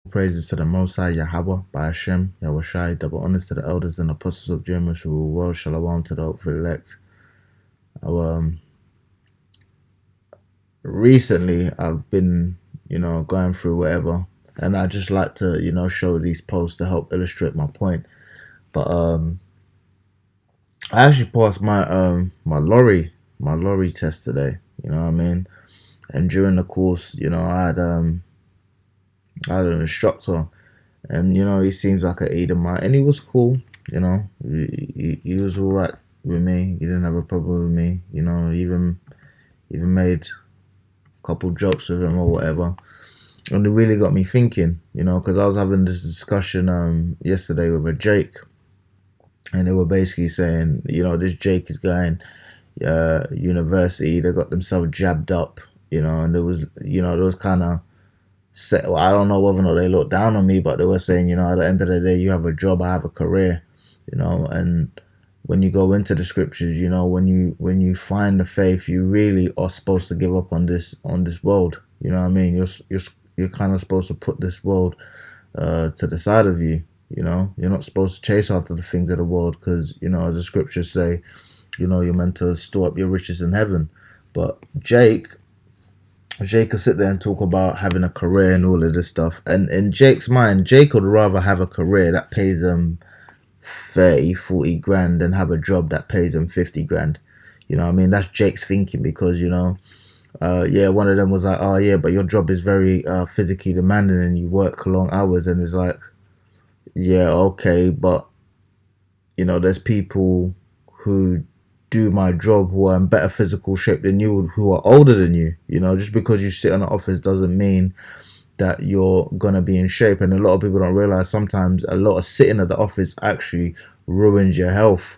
Praises to the Most High Yahweh by Hashem, Yahushai, double honors to the elders and apostles of Jewish world, Shalom to the hopeful elect. Recently, I've been, going through whatever, and I just like to, show these posts to help illustrate my point. But I actually passed my lorry test today. You know what I mean? And during the course, I had an instructor, and he seems like an Edomite, and he was cool. He was all right with me. He didn't have a problem with me. Even made a couple jokes with him or whatever, and it really got me thinking. Because I was having this discussion yesterday with a Jake, and they were basically saying, this Jake is going university. They got themselves jabbed up, and there was kind of well, I don't know whether or not they looked down on me, but they were saying, at the end of the day, you have a job, I have a career, and when you go into the scriptures, when you find the faith, you really are supposed to give up on this world. You know what I mean? You're kind of supposed to put this world to the side of you. You're not supposed to chase after the things of the world, because as the scriptures say, you're meant to store up your riches in heaven. But Jake could sit there and talk about having a career and all of this stuff. And in Jake's mind, Jake would rather have a career that pays him 30, 40 grand than have a job that pays him 50 grand. You know what I mean? That's Jake's thinking, because, one of them was like, oh, yeah, but your job is very physically demanding and you work long hours. And it's like, yeah, okay, but, there's people who do my job who are in better physical shape than you, who are older than you. Just because you sit in the office doesn't mean that you're gonna be in shape. And a lot of people don't realize sometimes a lot of sitting at the office actually ruins your health.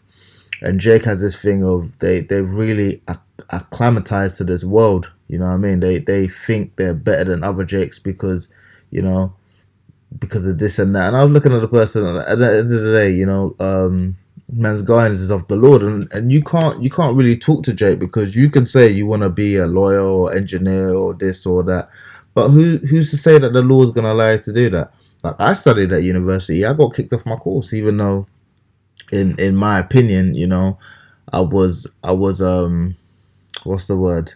And Jake has this thing of they've really acclimatized to this world. You know what I mean? They think they're better than other Jakes because because of this and that. And I was looking at the person at the end of the day, man's guidance is of the Lord, and you can't really talk to Jake, because you can say you want to be a lawyer or engineer or this or that, but who's to say that the Lord's gonna allow you to do that? Like, I studied at university, I got kicked off my course, even though in my opinion, I was what's the word?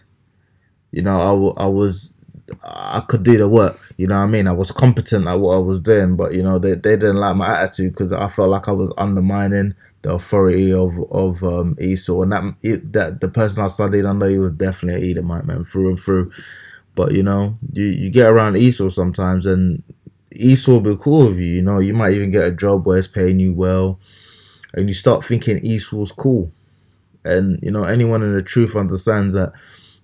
I could do the work. You know what I mean? I was competent at what I was doing, but they didn't like my attitude, because I felt like I was undermining the authority of Esau, and that the person I studied under, he was definitely an Edomite, man, through and through. But you get around Esau sometimes, and Esau will be cool with you. You might even get a job where it's paying you well, and you start thinking Esau's cool. And anyone in the truth understands that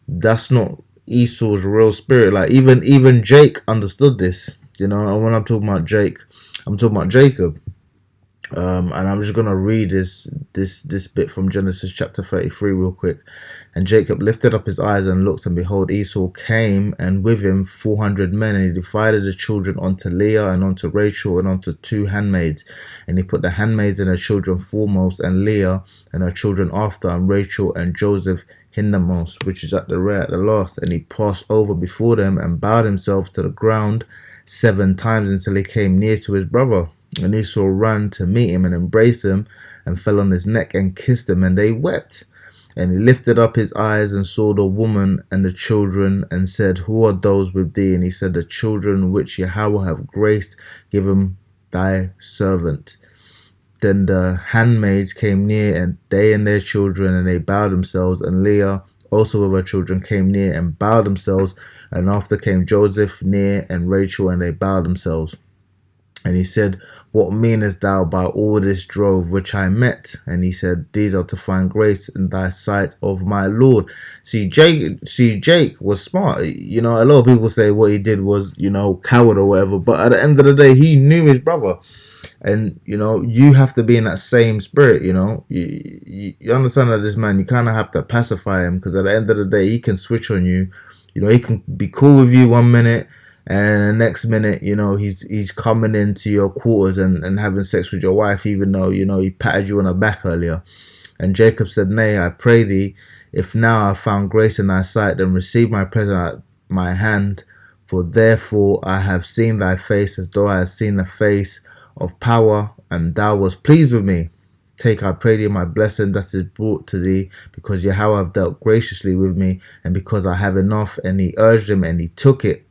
that's not Esau's real spirit. Like, even Jake understood this, and when I'm talking about Jake, I'm talking about Jacob. And I'm just gonna read this bit from Genesis chapter 33 real quick. And Jacob lifted up his eyes and looked, and behold, Esau came, and with him 400 men, and he divided the children unto Leah and unto Rachel and unto 2 handmaids. And he put the handmaids and her children foremost, and Leah and her children after, and Rachel and Joseph hindermost, which is at the rear at the last. And he passed over before them and bowed himself to the ground 7 times until he came near to his brother. And Esau ran to meet him and embraced him and fell on his neck and kissed him, and they wept. And he lifted up his eyes and saw the woman and the children, and said, who are those with thee? And he said, the children which Yahweh have graced, give them thy servant. Then the handmaids came near, and they and their children, and they bowed themselves. And Leah also with her children came near and bowed themselves. And after came Joseph near, and Rachel, and they bowed themselves. And he said, what meanest thou by all this drove which I met? And he said, these are to find grace in thy sight of my Lord. See, Jake was smart. A lot of people say what he did was, coward or whatever. But at the end of the day, he knew his brother. And, you have to be in that same spirit, You understand that this man, you kind of have to pacify him, because at the end of the day, he can switch on you. He can be cool with you 1 minute, and the next minute, he's coming into your quarters and having sex with your wife, even though, he patted you on the back earlier. And Jacob said, nay, I pray thee, if now I found grace in thy sight, then receive my present at my hand, For therefore I have seen thy face as though I had seen the face of power, and thou wast pleased with me. Take, I pray thee, my blessing that is brought to thee, because Yahweh have dealt graciously with me, and because I have enough. And he urged him, and he took it.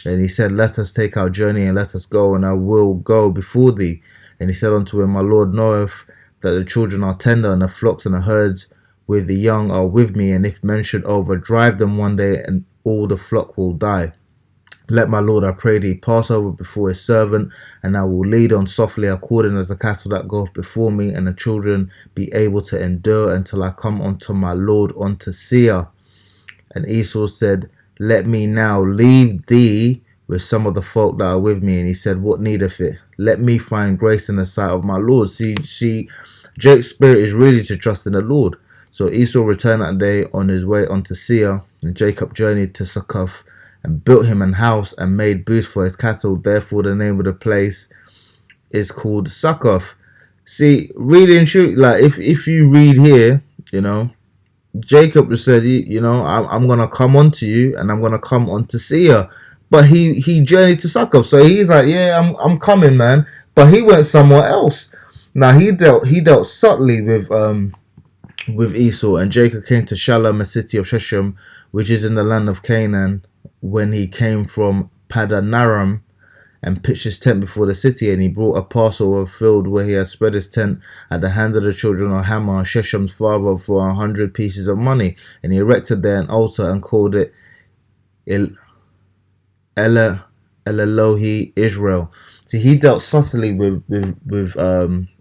And he said, let us take our journey, and let us go, and I will go before thee. And he said unto him, my Lord knoweth that the children are tender, and the flocks and the herds with the young are with me, and if men should overdrive them one day, and all the flock will die. Let my Lord, I pray thee, pass over before his servant, and I will lead on softly according as the cattle that goeth before me, and the children be able to endure until I come unto my Lord unto Seir. And Esau said, let me now leave thee with some of the folk that are with me. And he said, what needeth it? Let me find grace in the sight of my Lord. See, Jacob's spirit is really to trust in the Lord. So Esau returned that day on his way unto Seir, and Jacob journeyed to Succoth, and built him an house, and made booths for his cattle. Therefore the name of the place is called Succoth. See, really and truly, like if you read here, Jacob said, I'm gonna come onto you, and I'm gonna come onto Seir. But he journeyed to Succoth, so he's like, yeah, I'm coming, man. But he went somewhere else. Now he dealt subtly with Esau, and Jacob came to Shalom, a city of Shechem, which is in the land of Canaan, when he came from Padanaram, and pitched his tent before the city. And he brought a parcel of field where he had spread his tent at the hand of the children of Hamor, Shechem's father, for 100 pieces of money. And he erected there an altar, and called it Elohi Israel. See, he dealt subtly with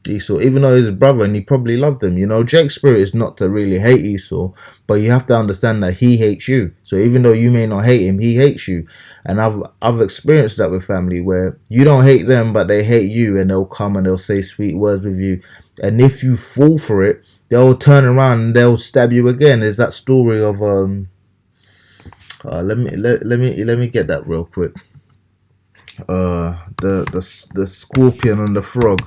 Esau, even though he's his brother, and he probably loved him. Jake's spirit is not to really hate Esau, but you have to understand that he hates you. So even though you may not hate him, he hates you. And I've experienced that with family, where you don't hate them, but they hate you, and they'll come and they'll say sweet words with you. And if you fall for it, they'll turn around and they'll stab you again. There's that story of let me get that real quick. The scorpion and the frog,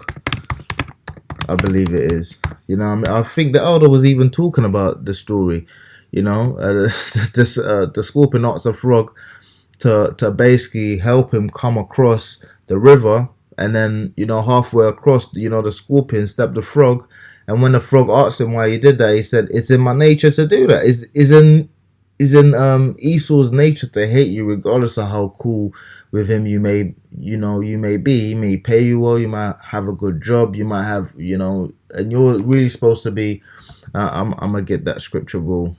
I believe it is. I think the elder was even talking about the story. The scorpion asked the frog to basically help him come across the river, and then halfway across, the scorpion stabbed the frog. And when the frog asked him why he did that, he said, it's in my nature to do that. Is in Esau's nature to hate you, regardless of how cool with him you may be. He may pay you well, you might have a good job, you might have, and you're really supposed to be. I'm gonna get that scripture real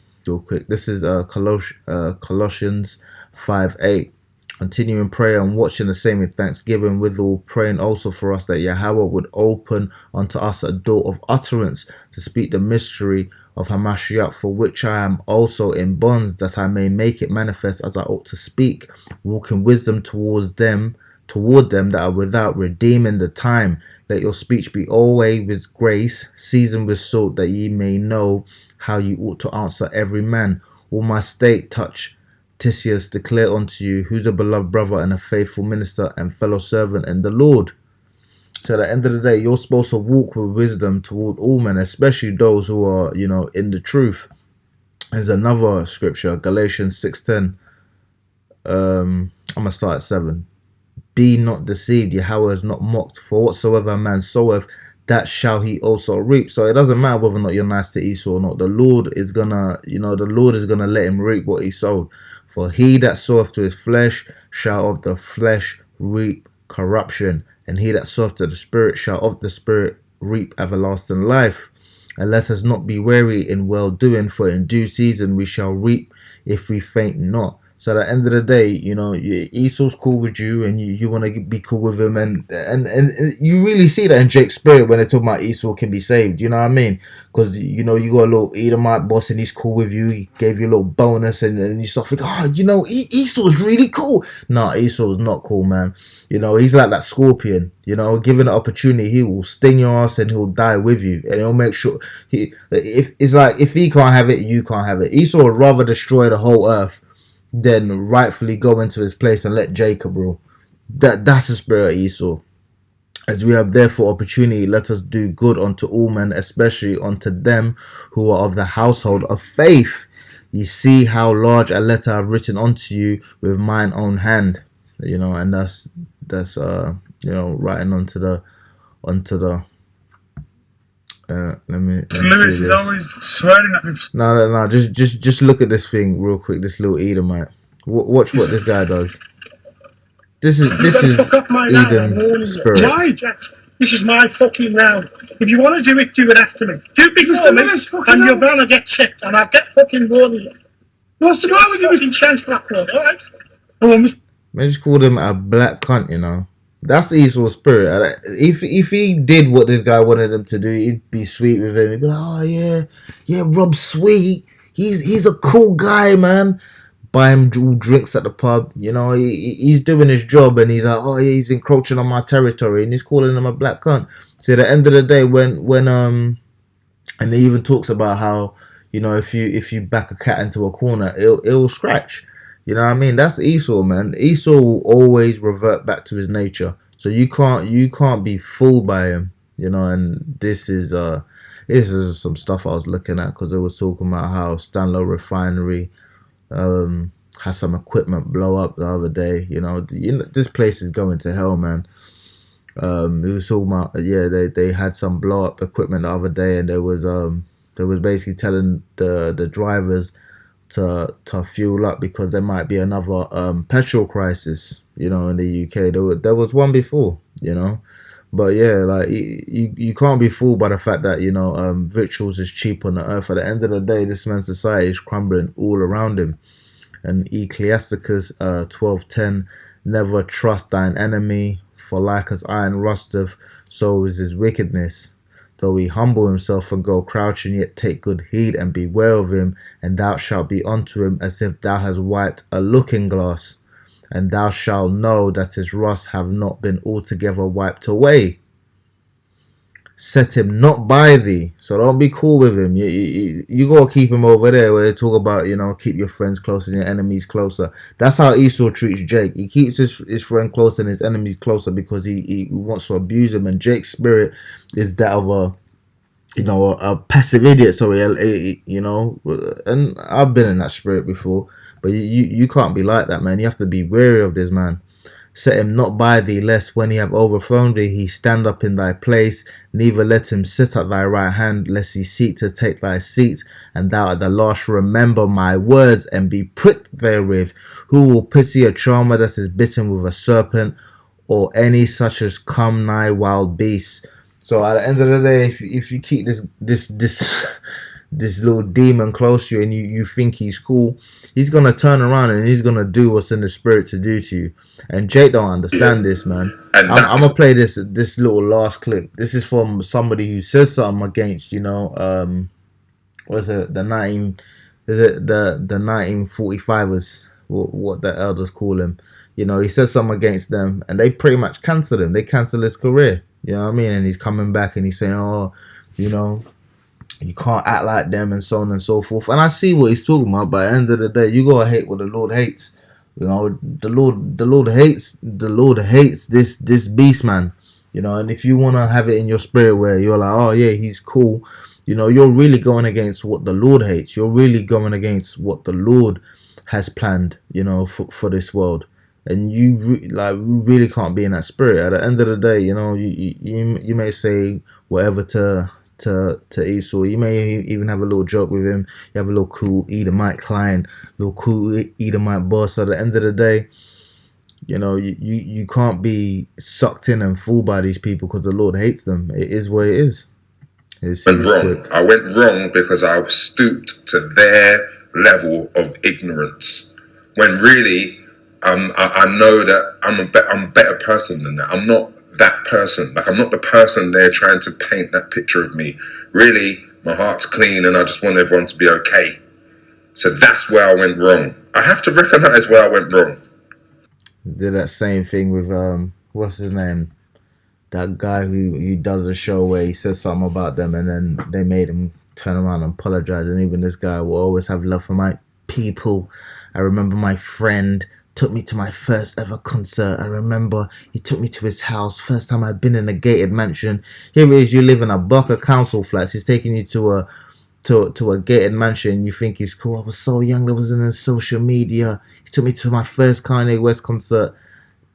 quick. This is Colossians 5:8. Continue in prayer and watching the same in thanksgiving, withal praying also for us, that Yahweh would open unto us a door of utterance to speak the mystery of Hamashiach, for which I am also in bonds, that I may make it manifest as I ought to speak, walk in wisdom toward them that are without, redeeming the time. Let your speech be always with grace, seasoned with salt, that ye may know how ye ought to answer every man. All my state touch Tisius declare unto you, who's a beloved brother and a faithful minister and fellow servant in the Lord. So at the end of the day, you're supposed to walk with wisdom toward all men, especially those who are, in the truth. There's another scripture, Galatians 6:10. I'm gonna start at 7. Be not deceived, Yahweh is not mocked, for whatsoever a man soweth, that shall he also reap. So it doesn't matter whether or not you're nice to Esau or not. The Lord is gonna let him reap what he sowed. For he that soweth to his flesh shall of the flesh reap corruption, and he that soweth to the Spirit shall of the Spirit reap everlasting life. And let us not be weary in well doing, for in due season we shall reap if we faint not. So at the end of the day, Esau's cool with you, and you want to be cool with him, and you really see that in Jake's spirit when they talk about Esau can be saved. You know what I mean? Because you got a little Edomite boss, and he's cool with you. He gave you a little bonus, and you start thinking, Esau's really cool. No, Esau's not cool, man. He's like that scorpion. Given the opportunity, he will sting your ass and he'll die with you, and he'll make sure if he can't have it, you can't have it. Esau would rather destroy the whole earth then rightfully go into his place and let Jacob rule. That's the spirit of Esau. As we have therefore opportunity, let us do good unto all men, especially unto them who are of the household of faith. You see how large a letter I've written unto you with mine own hand. You know, and that's you know, writing onto the let me Lewis see is this. always swearing at me. No. Just look at this thing real quick. This little Edomite. Watch what this guy does. This You is gotta fuck off my round, I'm Edom's warning you. spirit. Why, Jack? This is my fucking round. If you want to do it after me. Do it before me, and your van will get checked, and I'll get fucking warning you. What's the matter with you, Mr. Chance Blackburn, alright? Man, just called him a black cunt, you know. That's the Esau spirit. If he did what this guy wanted him to do, he'd be sweet with him. He'd be like, oh yeah, Rob's sweet. He's a cool guy, man. Buy him drinks at the pub. You know, he's doing his job, and he's like, oh yeah, he's encroaching on my territory, and he's calling him a black cunt. So at the end of the day, when and he even talks about how, you know, if you back a cat into a corner, it'll scratch. You know what I mean? That's Esau, man. Esau will always revert back to his nature. So you can't be fooled by him. You know, and this is some stuff I was looking at, because it was talking about how Stanlow Refinery had some equipment blow up the other day. You know, this place is going to hell, man. He was talking about, yeah, they had some blow up equipment the other day, and there was basically telling the drivers to fuel up, because there might be another petrol crisis, you know, in the UK. There was one before, you know. But yeah, like you can't be fooled by the fact that, you know, victuals is cheap on the earth. At the end of the day, this man's society is crumbling all around him. And Ecclesiasticus 12:10, never trust thine enemy, for like as Iron Rusteth, so is his wickedness. Though he humble himself and go crouching, yet take good heed and beware of him, and thou shalt be unto him as if thou hast wiped a looking glass, and thou shalt know that his rust have not been altogether wiped away. Set him not by thee. So don't be cool with him. You gotta keep him over there where they talk about, you know, keep your friends closer and your enemies closer. That's how Esau treats Jake. He keeps his friend closer and his enemies closer, because he wants to abuse him. And Jake's spirit is that of a passive idiot. Sorry, you know, and I've been in that spirit before. But you can't be like that, man. You have to be wary of this man. Set him not by thee, lest when he have overthrown thee, he stand up in thy place. Neither let him sit at thy right hand, lest he seek to take thy seat. And thou at the last remember my words, and be pricked therewith. Who will pity a charmer that is bitten with a serpent, or any such as come nigh wild beasts? So at the end of the day, if you keep this little demon close to you, and you think he's cool, he's gonna turn around and he's gonna do what's in the spirit to do to you. And Jake don't understand this, man. I'm gonna play this little last clip. This is from somebody who says something against, you know, what is it, the 1945ers, what the elders call him. You know, he says something against them, and they pretty much cancel him. They cancel his career. You know what I mean? And he's coming back and he's saying, oh, you know, you can't act like them, and so on and so forth. And I see what he's talking about, but at the end of the day, you gotta hate what the Lord hates. You know, the Lord hates this beast, man. You know, and if you wanna have it in your spirit where you're like, oh yeah, he's cool, you know, you're really going against what the Lord hates. You're really going against what the Lord has planned, you know, for this world. And we really can't be in that spirit. At the end of the day, you know, you may say whatever to Esau. You may even have a little joke with him. You have a little cool Edomite client, little cool Edomite boss. At the end of the day, you know, you can't be sucked in and fooled by these people, because the Lord hates them. It is what it is. I went wrong because I stooped to their level of ignorance, when really I know that I'm a better person than that. I'm not that person. Like, I'm not the person they're trying to paint that picture of me. Really, my heart's clean and I just want everyone to be okay. So that's where I went wrong. I have to recognize where I went wrong. Did that same thing with what's his name? That guy who does a show where he says something about them, and then they made him turn around and apologize. And even this guy will always have love for my people. I remember my friend took me to my first ever concert. I remember he took me to his house. First time I'd been in a gated mansion. Here it is, you live in a block of council flats. He's taking you to to a gated mansion. You think he's cool. I was so young. That was in the social media. He took me to my first Kanye West concert.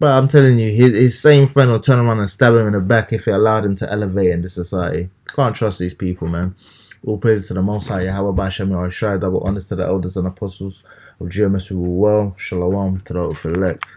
But I'm telling you, his same friend will turn around and stab him in the back if it allowed him to elevate in this society. Can't trust these people, man. All praise to the Most High, Yahweh Basham Yarashai, double honest to the elders and apostles of GMS who were well. Shalom to the elect.